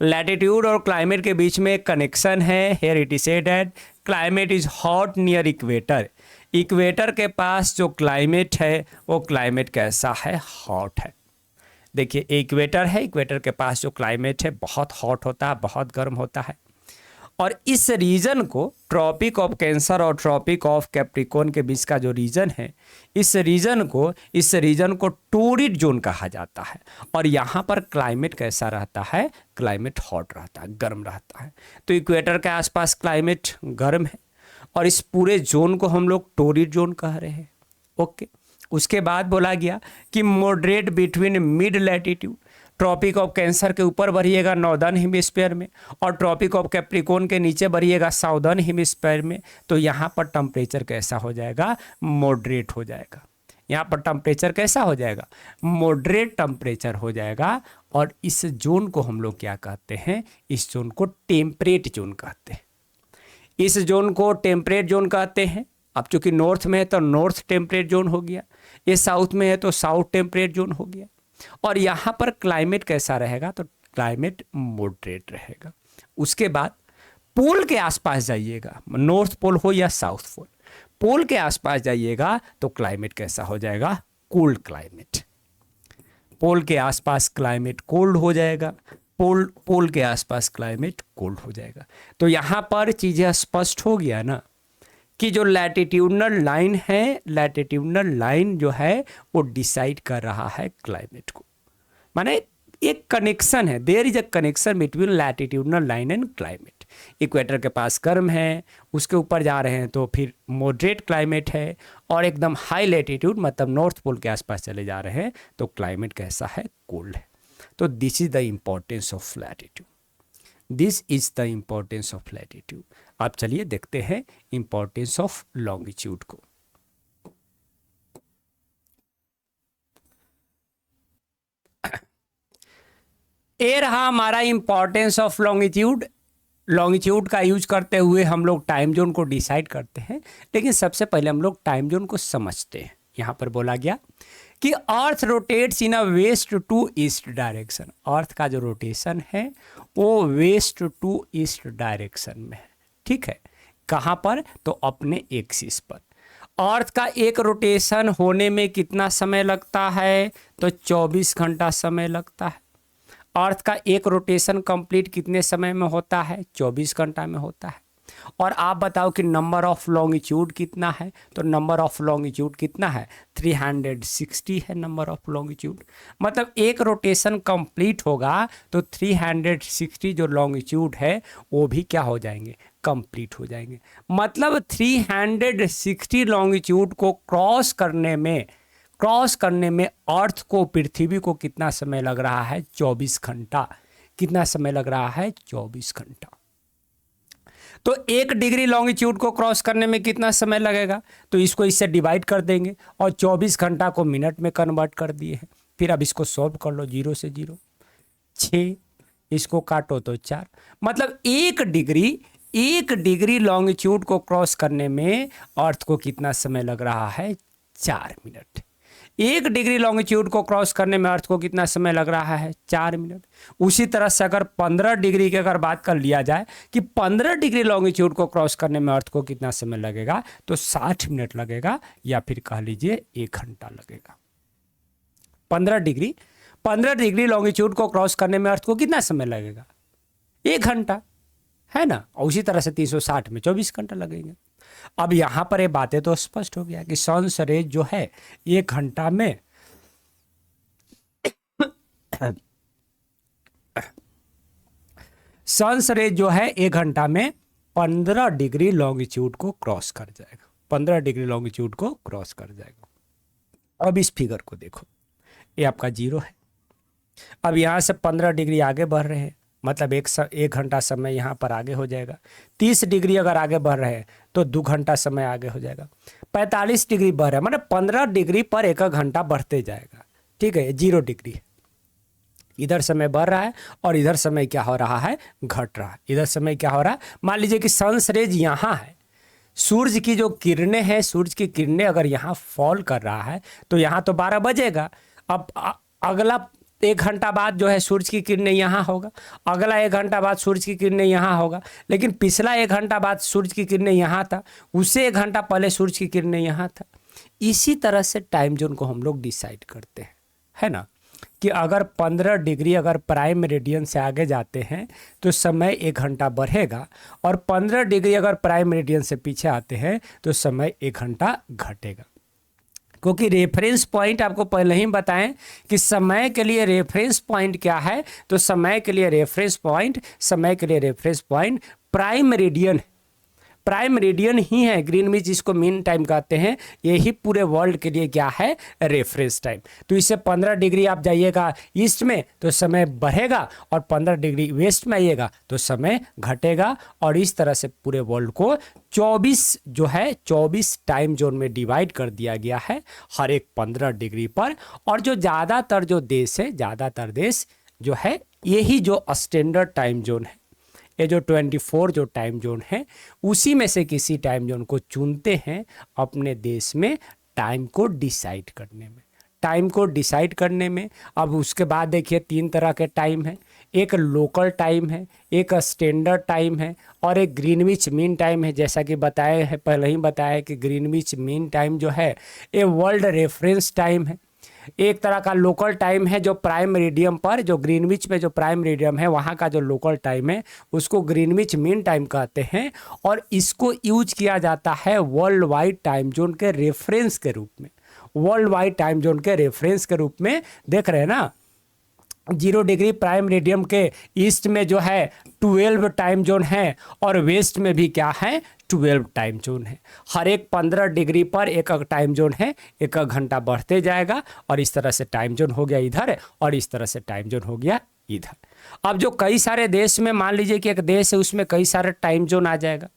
लैटिट्यूड और क्लाइमेट के बीच में कनेक्शन है। Here it is said that climate is hot near equator. Equator के पास जो क्लाइमेट है वो क्लाइमेट कैसा है? हॉट है। देखिए इक्वेटर है, इक्वेटर के पास जो क्लाइमेट है बहुत हॉट होता है, बहुत गर्म होता है। और इस रीजन को ट्रॉपिक ऑफ कैंसर और ट्रॉपिक ऑफ कैप्रिकॉर्न के बीच का जो रीजन है, इस रीजन को टोरिड जोन कहा जाता है। और यहाँ पर क्लाइमेट कैसा रहता है? क्लाइमेट हॉट रहता है, गर्म रहता है। तो इक्वेटर के आसपास क्लाइमेट गर्म है और इस पूरे जोन को हम लोग टोरिड जोन कह रहे हैं, ओके। उसके बाद बोला गया कि moderate between mid latitude, Tropic of Cancer के ऊपर बढ़िएगा नॉर्दर्न हेमिस्फीयर में और ट्रॉपिक ऑफ कैप्रिकॉर्न के नीचे बढ़िएगा साउदर्न हेमिस्फीयर में। तो यहाँ पर टेम्परेचर कैसा हो जाएगा? मॉडरेट हो जाएगा। यहाँ पर टेम्परेचर कैसा हो जाएगा? मॉडरेट टेम्परेचर हो जाएगा। और इस जोन को हम लोग क्या कहते हैं? इस जोन को टेम्परेट जोन कहते हैं। इस जोन को टेम्परेट जोन कहते हैं। अब चूंकि नॉर्थ में है तो नॉर्थ टेम्परेट जोन हो गया, ये साउथ में है तो साउथ टेम्परेट जोन हो गया। और यहाँ पर क्लाइमेट कैसा रहेगा? तो क्लाइमेट मॉडरेट रहेगा। उसके बाद पोल के आसपास जाइएगा, नॉर्थ पोल हो या साउथ पोल, पोल के आसपास जाइएगा तो क्लाइमेट कैसा हो जाएगा? Cold climate. पोल के आसपास क्लाइमेट कोल्ड हो जाएगा, पोल के आसपास क्लाइमेट कोल्ड हो जाएगा। तो यहाँ पर चीजें स्पष्ट हो गया ना कि जो लैटिट्यूडनल लाइन है, लैटिट्यूडनल लाइन जो है वो डिसाइड कर रहा है क्लाइमेट को। माने एक कनेक्शन है, there is a connection between latitudinal line and climate. Equator के पास गर्म है, उसके ऊपर जा रहे हैं तो फिर मॉडरेट क्लाइमेट है, और एकदम हाई लैटिट्यूड मतलब नॉर्थ पोल के आसपास चले जा रहे हैं तो क्लाइमेट कैसा है? कोल्ड है। तो this is the importance of latitude, this is the importance of latitude. अब चलिए देखते हैं इंपॉर्टेंस ऑफ लॉन्गिट्यूड को। ये रहा हमारा इंपॉर्टेंस ऑफ लॉन्गिट्यूड। लॉन्गिट्यूड का यूज करते हुए हम लोग टाइम जोन को डिसाइड करते हैं, लेकिन सबसे पहले हम लोग टाइम जोन को समझते हैं। यहाँ पर बोला गया कि earth rotates in a west to east direction. Earth का जो रोटेशन है वो वेस्ट टू ईस्ट डायरेक्शन में है, ठीक है। कहाँ पर? तो अपने एक्सिस पर। अर्थ का एक रोटेशन होने में कितना समय लगता है? तो 24 घंटा समय लगता है। अर्थ का एक रोटेशन कंप्लीट कितने समय में होता है? 24 घंटा में होता है। और आप बताओ कि नंबर ऑफ लॉन्गिट्यूड कितना है? तो नंबर ऑफ लॉन्गिट्यूड कितना है? 360 है नंबर ऑफ लॉन्गिट्यूड। मतलब एक रोटेशन कंप्लीट होगा तो 360 जो लॉन्गिट्यूड है वो भी क्या हो जाएंगे? कंप्लीट हो जाएंगे। मतलब 360 लॉन्गिट्यूड को क्रॉस करने में अर्थ को, पृथ्वी को कितना समय लग रहा है? 24 घंटा। कितना समय लग रहा है? 24 घंटा। तो 1 डिग्री लॉन्गिट्यूड को क्रॉस करने में कितना समय लगेगा? तो इसको इससे डिवाइड कर देंगे और 24 घंटा को मिनट में कन्वर्ट कर दिए हैं। फिर अब इसको सॉल्व कर लो, 0 से 0 6, इसको काटो तो 4। मतलब 1 डिग्री लॉन्गिट्यूड को क्रॉस करने में अर्थ को कितना समय लग रहा है? 4 मिनट। 1 डिग्री लॉन्गिट्यूड को क्रॉस करने में अर्थ को कितना समय लग रहा है? 4 मिनट। उसी तरह से अगर 15 डिग्री की अगर बात कर लिया जाए कि 15 डिग्री लॉन्गिट्यूड को क्रॉस करने में अर्थ को कितना समय लगेगा, तो 60 मिनट लगेगा, या फिर कह लीजिए 1 घंटा लगेगा। 15 डिग्री लॉन्गिट्यूड को क्रॉस करने में अर्थ को कितना समय लगेगा? 1 घंटा, है ना। और उसी तरह से 360 में 24 घंटा लगेंगे। अब यहां पर ये बातें तो स्पष्ट हो गया कि सन्स रेज जो है 1 घंटा में सन्स रेज जो है 1 घंटा में 15 डिग्री लॉन्गिट्यूड को क्रॉस कर जाएगा। 15 डिग्री लॉन्गिट्यूड को क्रॉस कर जाएगा। अब इस फिगर को देखो, ये आपका 0 है। अब यहां से 15 डिग्री आगे बढ़ रहे हैं, मतलब 1 घंटा समय यहाँ पर आगे हो जाएगा। 30 डिग्री अगर आगे बढ़ रहे हैं तो 2 घंटा समय आगे हो जाएगा। 45 डिग्री बढ़ रहा है, मतलब 15 डिग्री पर 1 घंटा बढ़ते जाएगा, ठीक है। 0 डिग्री इधर समय बढ़ रहा है और इधर समय क्या हो रहा है? घट रहा है। इधर समय क्या हो रहा है? मान लीजिए कि सन्स रेज यहाँ है, सूरज की जो किरणें हैं, सूरज की किरणें अगर यहाँ फॉल कर रहा है तो यहाँ तो 12 बजेगा। अब अगला 1 घंटा बाद जो है सूरज की किरणें यहाँ होगा, अगला 1 घंटा बाद सूरज की किरणें यहाँ होगा, लेकिन पिछला 1 घंटा बाद सूरज की किरणें यहाँ था, उससे 1 घंटा पहले सूरज की किरणें यहाँ था। इसी तरह से टाइम जोन को हम लोग डिसाइड करते हैं, है ना, कि अगर 15 डिग्री अगर प्राइम मेरिडियन से आगे जाते हैं तो समय 1 घंटा बढ़ेगा, और 15 डिग्री अगर प्राइम मेरिडियन से पीछे आते हैं तो समय 1 घंटा घटेगा। क्योंकि रेफरेंस पॉइंट आपको पहले ही बताएं कि समय के लिए रेफरेंस पॉइंट क्या है, तो समय के लिए reference point prime meridian, prime meridian ही है। ग्रीनविच जिसको मीन टाइम कहते हैं, यही पूरे वर्ल्ड के लिए क्या है? Reference time. तो इससे 15 डिग्री आप जाइएगा ईस्ट में तो समय बढ़ेगा, और 15 डिग्री वेस्ट में आइएगा तो समय घटेगा। और इस तरह से पूरे वर्ल्ड को 24 टाइम जोन में डिवाइड कर दिया गया है, हर एक 15 डिग्री पर। और जो ज़्यादातर देश जो है यही जो स्टैंडर्ड टाइम जोन है, ये जो 24 जो टाइम जोन है, उसी में से किसी टाइम जोन को चुनते हैं अपने देश में टाइम को डिसाइड करने में। अब उसके बाद देखिए 3 तरह के टाइम है, एक लोकल टाइम है, एक स्टैंडर्ड टाइम है, और एक ग्रीनविच मीन टाइम है। जैसा कि बताया है, पहले ही बताया है कि ग्रीनविच मीन टाइम जो है ये वर्ल्ड रेफरेंस टाइम है। एक तरह का लोकल टाइम है जो प्राइम मेरिडियम पर, जो ग्रीनविच में जो प्राइम मेरिडियम है वहाँ का जो लोकल टाइम है उसको ग्रीनविच मीन टाइम कहते हैं, और इसको यूज किया जाता है वर्ल्ड वाइड टाइम जोन के रेफरेंस के रूप में। देख रहे हैं ना, 0 डिग्री प्राइम मेरिडियम के ईस्ट में जो है 12 टाइम जोन है, और वेस्ट में भी क्या है? 12 टाइम जोन है। हर एक 15 डिग्री पर एक टाइम जोन है, 1 घंटा बढ़ते जाएगा, और इस तरह से टाइम जोन हो गया इधर, और इस तरह से टाइम जोन हो गया इधर। अब जो कई सारे देश में, मान लीजिए कि एक देश है उसमें कई सारे टाइम जोन आ जाएगा,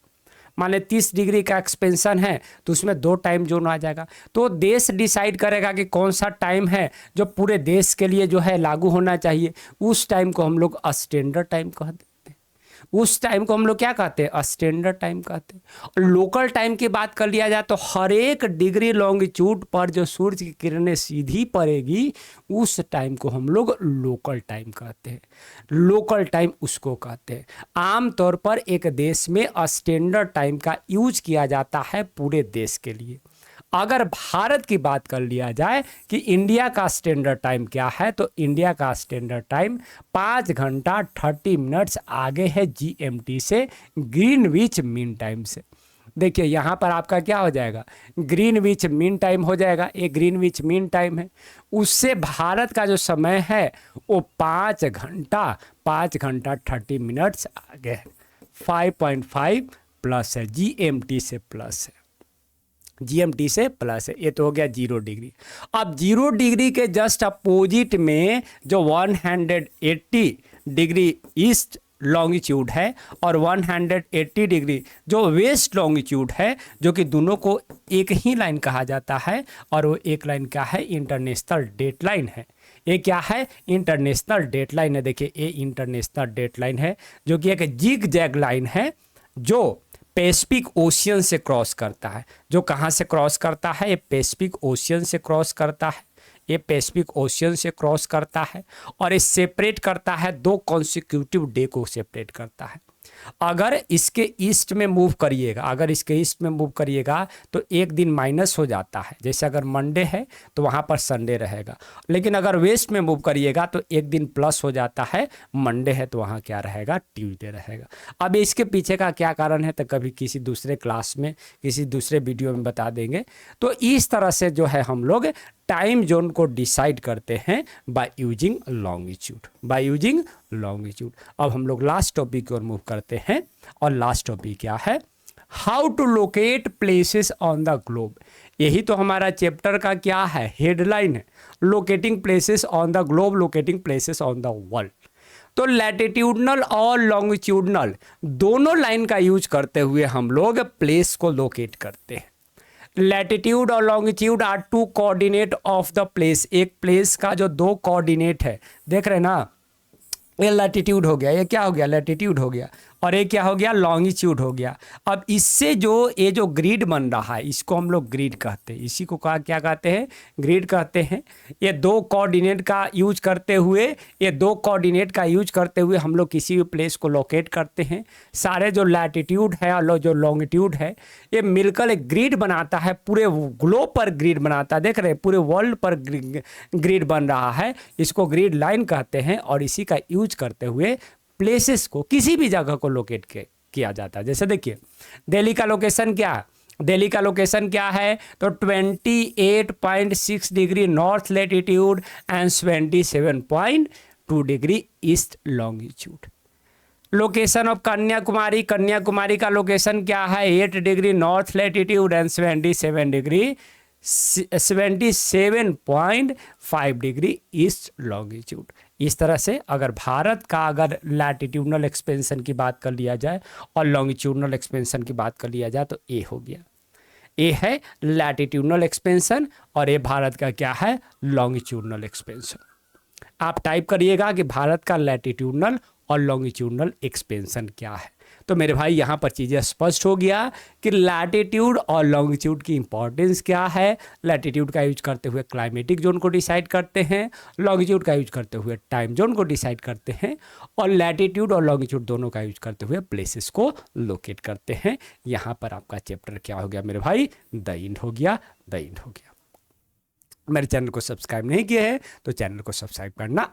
मान लें 30 डिग्री का एक्सपेंशन है तो उसमें 2 टाइम जोन आ जाएगा। तो देश डिसाइड करेगा कि कौन सा टाइम है जो पूरे देश के लिए जो है लागू होना चाहिए। उस टाइम को हम लोग स्टैंडर्ड टाइम कह देते हैं। उस टाइम को हम लोग क्या कहते हैं, स्टैंडर्ड टाइम कहते हैं। लोकल टाइम की बात कर लिया जाए तो हर एक डिग्री लॉन्गिट्यूड पर जो सूर्य की किरणें सीधी पड़ेगी उस टाइम को हम लोग लोकल टाइम कहते हैं। लोकल टाइम उसको कहते हैं। आमतौर पर एक देश में स्टैंडर्ड टाइम का यूज किया जाता है पूरे देश के लिए। अगर भारत की बात कर लिया जाए कि इंडिया का स्टैंडर्ड टाइम क्या है, तो इंडिया का स्टैंडर्ड टाइम 5 घंटा 30 मिनट्स आगे है जीएमटी से, ग्रीनविच मीन टाइम से। देखिए यहाँ पर आपका क्या हो जाएगा, ग्रीनविच मीन टाइम हो जाएगा, ये ग्रीनविच मीन टाइम है। उससे भारत का जो समय है वो 5 घंटा 30 मिनट्स आगे है, 5.5 प्लस है, जीएमटी से प्लस है, जीएमटी से प्लस है। ये तो हो गया 0 डिग्री। अब 0 डिग्री के जस्ट अपोजिट में जो 180 डिग्री ईस्ट लॉन्गिट्यूड है और 180 डिग्री जो वेस्ट लॉन्गिट्यूड है, जो कि दोनों को एक ही लाइन कहा जाता है, और वो एक लाइन क्या है, इंटरनेशनल डेट लाइन है। ये क्या है, इंटरनेशनल डेट लाइन है। देखिए ये इंटरनेशनल डेट लाइन है जो कि एक जिग जैग लाइन है जो पैसिफिक ओशियन से क्रॉस करता है। जो कहाँ से क्रॉस करता है, ये पैसिफिक ओशियन से क्रॉस करता है, ये पैसिफिक ओशियन से क्रॉस करता है, और ये सेपरेट करता है, 2 कॉन्सिक्यूटिव डे को सेपरेट करता है। अगर इसके ईस्ट में मूव करिएगा, अगर इसके ईस्ट में मूव करिएगा तो एक दिन माइनस हो जाता है। जैसे अगर मंडे है तो वहाँ पर संडे रहेगा, लेकिन अगर वेस्ट में मूव करिएगा तो एक दिन प्लस हो जाता है, मंडे है तो वहाँ क्या रहेगा, ट्यूसडे रहेगा। अब इसके पीछे का क्या कारण है तो कभी किसी दूसरे क्लास में, किसी दूसरे वीडियो में बता देंगे। तो इस तरह से जो है हम लोग टाइम जोन को डिसाइड करते हैं by using longitude, by using longitude. अब हम लोग लास्ट टॉपिक की ओर मूव करते हैं, और लास्ट टॉपिक क्या है, how to locate places on the globe. यही तो हमारा चैप्टर का क्या है, हेडलाइन है, locating places on the globe, locating places on the world. तो लैटिट्यूडनल और लॉन्गिट्यूडनल दोनों लाइन का यूज करते हुए हम लोग प्लेस को लोकेट करते हैं। लैटिट्यूड और longitude are 2 coordinate of the place. एक प्लेस का जो 2 कोऑर्डिनेट है, देख रहे हैं ना, ये लैटिट्यूड हो गया, ये क्या हो गया, लैटिट्यूड हो गया, और ये क्या हो गया, लॉन्गिट्यूड हो गया। अब इससे जो ये जो ग्रिड बन रहा है इसको हम लोग ग्रिड कहते हैं, इसी को क्या कहते हैं, ग्रिड कहते हैं। ये 2 कोऑर्डिनेट का यूज करते हुए, ये 2 कोऑर्डिनेट का यूज करते हुए हम लोग किसी भी प्लेस को लोकेट करते हैं। सारे जो लैटिट्यूड है और जो लॉन्गिट्यूड है ये मिलकर एक ग्रिड बनाता है, पूरे ग्लोब पर ग्रिड बनाता है। देख रहे हैं पूरे वर्ल्ड पर ग्रिड बन रहा है, इसको ग्रिड लाइन कहते हैं, और इसी का यूज करते हुए प्लेसेस को, किसी भी जगह को लोकेट किया जाता है। जैसे देखिए दिल्ली का लोकेशन क्या है, दिल्ली का लोकेशन क्या है, तो 28.6 degree north latitude and 27.2 degree east longitude. Location of Kanyakumari, Kanyakumari का लोकेशन क्या है, 8 degree north latitude and 77.5 degree east longitude. इस तरह से अगर भारत का अगर लैटिट्यूडनल एक्सपेंशन की बात कर लिया जाए और लॉन्गिट्यूडनल एक्सपेंशन की बात कर लिया जाए तो ए हो गया, ए है लैटिट्यूडनल एक्सपेंशन और ये भारत का क्या है, लॉन्गिट्यूडनल एक्सपेंशन। आप टाइप करिएगा कि भारत का लैटिट्यूडनल और लॉन्गिट्यूडनल एक्सपेंशन क्या है। तो मेरे भाई यहाँ पर चीज़ें स्पष्ट हो गया कि लैटिट्यूड और लॉन्गिट्यूड की इंपॉर्टेंस क्या है। लैटिट्यूड का यूज करते हुए क्लाइमेटिक जोन को डिसाइड करते हैं, लॉन्गिट्यूड का यूज करते हुए टाइम जोन को डिसाइड करते हैं, और लैटिट्यूड और लॉन्गिट्यूड दोनों का यूज करते हुए प्लेसेस को लोकेट करते हैं। यहाँ पर आपका चैप्टर क्या हो गया मेरे भाई, द एंड हो गया, द एंड हो गया। मेरे चैनल को सब्सक्राइब नहीं किए हैं तो चैनल को सब्सक्राइब करना